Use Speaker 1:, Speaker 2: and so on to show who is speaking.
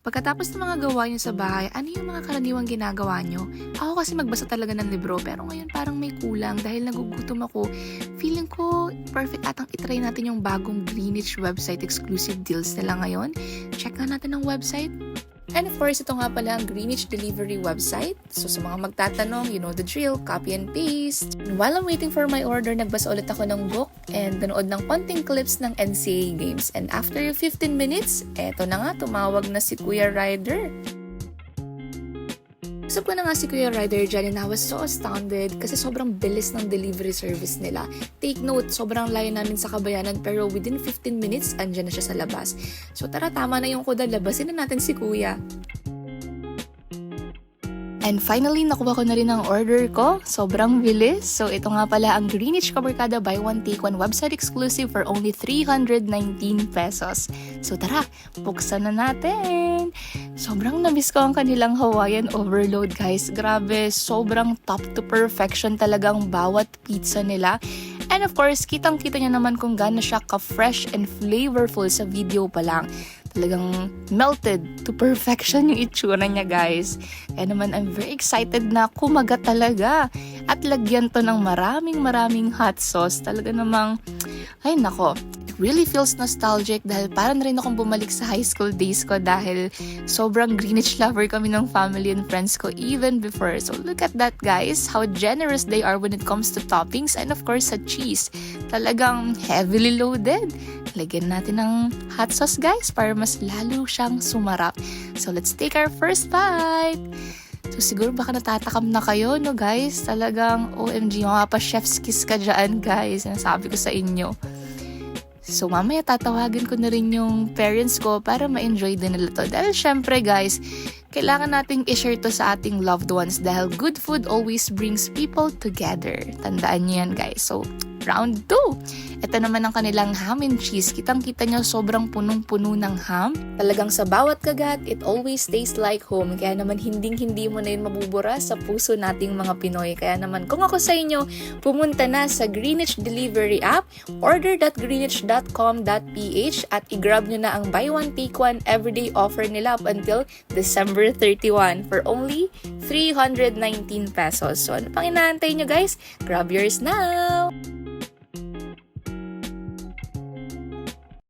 Speaker 1: Pagkatapos ng mga gawain niyo sa bahay, ano yung mga karaniwang ginagawa niyo? Ako kasi magbasa talaga ng libro, pero ngayon parang may kulang dahil nagugutom ako. Feeling ko perfect atang itry natin yung bagong Greenwich website exclusive deals nila ngayon. Check nga natin ang website. And of course, ito nga pala ang Greenwich Delivery website. So sa mga magtatanong, you know the drill, copy and paste. And while I'm waiting for my order, nagbasa ulit ako ng book and nanood ng konting clips ng NCAA games. And after 15 minutes, eto na nga, tumawag na si Kuya Ryder. Usap ko na nga si Kuya Ryder dyan and I was so astounded kasi sobrang bilis ng delivery service nila. Take note, sobrang layo namin sa Kabayanan pero within 15 minutes, andyan na siya sa labas. So tara, tama na yung kuda, labasin na natin si Kuya. And finally, nakuha ko na rin ang order ko. Sobrang bilis. So, ito nga pala ang Greenwich Kabarkada Buy One Take One website exclusive for only 319 pesos. So, tara, buksan na natin. Sobrang namiss ko ang kanilang Hawaiian overload, guys. Grabe, sobrang top to perfection talagang bawat pizza nila. And of course, kitang-kita niya naman kung gaano siya ka-fresh and flavorful sa video pa lang. Talagang melted to perfection yung itsura niya, guys. Kaya naman, I'm very excited na kumagat talaga. At lagyan to ng maraming hot sauce. Talaga namang, ay nako, it really feels nostalgic dahil parang rin akong bumalik sa high school days ko dahil sobrang Greenwich lover kami ng family and friends ko even before. So look at that, guys, how generous they are when it comes to toppings and of course sa cheese. Talagang heavily loaded. Lagyan natin ng hot sauce, guys, para mas lalo siyang sumarap. So let's take our first bite. So siguro baka natatakam na kayo, no, guys? Talagang OMG, mga pa chef's kiss ka dyan, guys. Sinasabi ko sa inyo. So mamaya tatawagin ko na rin yung parents ko para ma-enjoy din nila to. Dahil syempre, guys, kailangan nating i-share to sa ating loved ones dahil good food always brings people together. Tandaan niyo yan, guys. So, round 2. Ito naman ang kanilang ham and cheese. Kitang-kita nyo, sobrang punong-puno ng ham. Talagang sa bawat kagat, it always tastes like home. Kaya naman hinding-hindi mo na yun mabubura sa puso nating mga Pinoy. Kaya naman kung ako sa inyo, pumunta na sa Greenwich Delivery app, order.greenwich.com.ph at i-grab nyo na ang buy one take one everyday offer nila up until December 31 for only 319 pesos. So ano pang inaantay nyo, guys? Grab yours now!